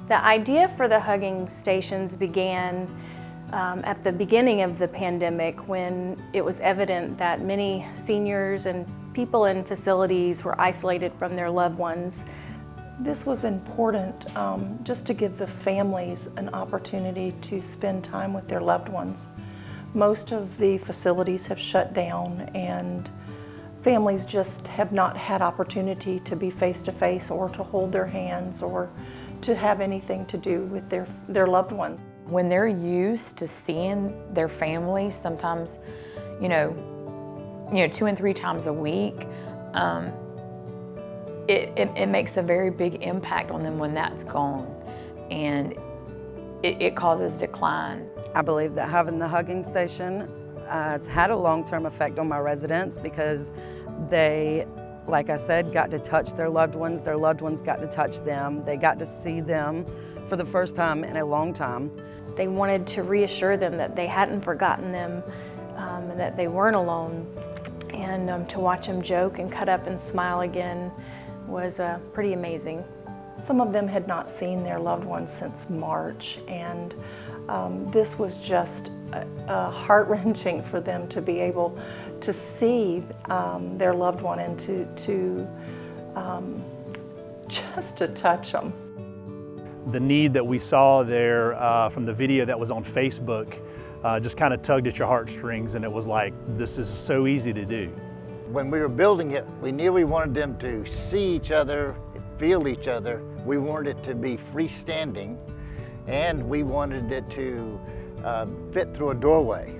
The idea for the hugging stations began at the beginning of the pandemic, when it was evident that many seniors and people in facilities were isolated from their loved ones. This was important just to give the families an opportunity to spend time with their loved ones. Most of the facilities have shut down, and families just have not had opportunity to be face-to-face or to hold their hands or to have anything to do with their loved ones. When they're used to seeing their family, sometimes, you know, 2 and 3 times a week, it makes a very big impact on them when that's gone, and it causes decline. I believe that having the hugging station has had a long-term effect on my residents, because they, like I said, got to touch their loved ones got to touch them, they got to see them for the first time in a long time. They wanted to reassure them that they hadn't forgotten them and that they weren't alone. And to watch them joke and cut up and smile again was pretty amazing. Some of them had not seen their loved ones since March, and this was just heart-wrenching for them to be able to see their loved one and just to touch them. The need that we saw there from the video that was on Facebook just kind of tugged at your heartstrings, and it was like, this is so easy to do. When we were building it, we knew we wanted them to see each other, feel each other. We wanted it to be freestanding, and we wanted it to fit through a doorway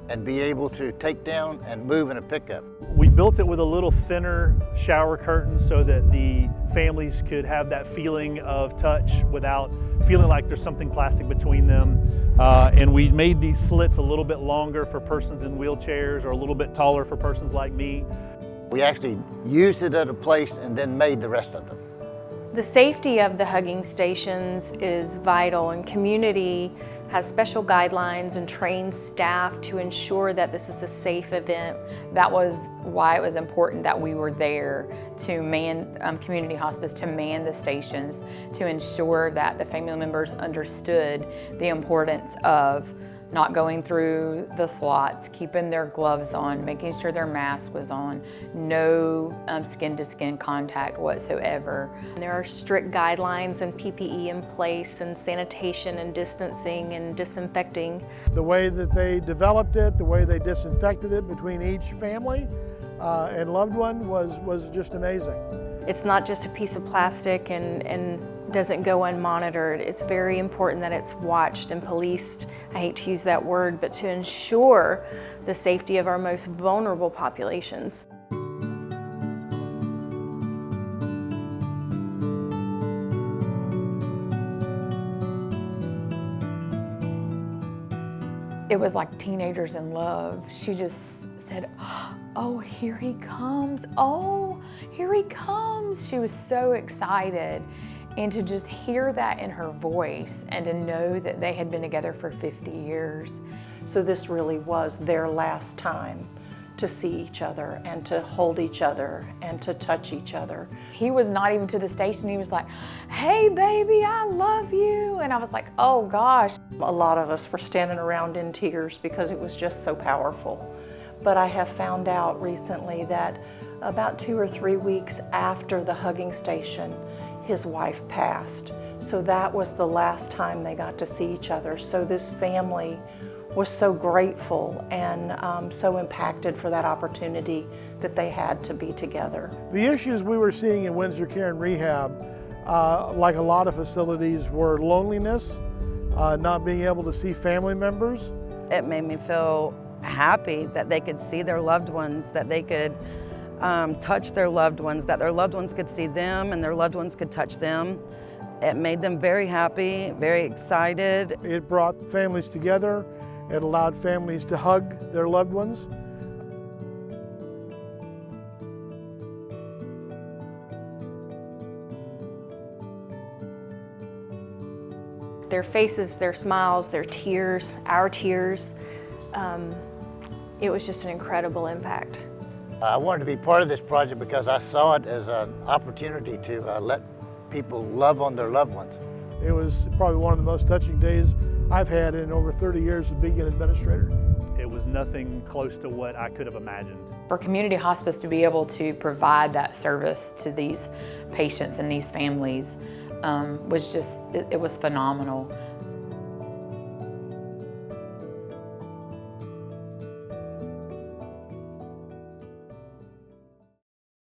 and be able to take down and move in a pickup. We built it with a little thinner shower curtain so that the families could have that feeling of touch without feeling like there's something plastic between them. And we made these slits a little bit longer for persons in wheelchairs, or a little bit taller for persons like me. We actually used it at a place and then made the rest of them. The safety of the hugging stations is vital, and community has special guidelines and trained staff to ensure that this is a safe event. That was why it was important that we were there to man, community hospice, to man the stations, to ensure that the family members understood the importance of not going through the slots, keeping their gloves on, making sure their mask was on, no skin-to-skin contact whatsoever. There are strict guidelines and PPE in place, and sanitation and distancing and disinfecting. The way that they developed it, the way they disinfected it between each family and loved one was just amazing. It's not just a piece of plastic and doesn't go unmonitored. It's very important that it's watched and policed. I hate to use that word, but to ensure the safety of our most vulnerable populations. It was like teenagers in love. She just said, "Oh, here he comes. Oh, here he comes." She was so excited. And to just hear that in her voice, and to know that they had been together for 50 years. So this really was their last time to see each other and to hold each other and to touch each other. He was not even to the station. He was like, "Hey baby, I love you." And I was like, oh gosh. A lot of us were standing around in tears because it was just so powerful. But I have found out recently that about 2 or 3 weeks after the hugging station, his wife passed. So that was the last time they got to see each other. So this family was so grateful and so impacted for that opportunity that they had to be together. The issues we were seeing in Windsor Care and Rehab, like a lot of facilities, were loneliness, not being able to see family members. It made me feel happy that they could see their loved ones, that they could touch their loved ones, that their loved ones could see them and their loved ones could touch them. It made them very happy, very excited. It brought families together. It allowed families to hug their loved ones. Their faces, their smiles, their tears, our tears, it was just an incredible impact. I wanted to be part of this project because I saw it as an opportunity to let people love on their loved ones. It was probably one of the most touching days I've had in over 30 years of being an administrator. It was nothing close to what I could have imagined. For community hospice to be able to provide that service to these patients and these families was just, it was phenomenal.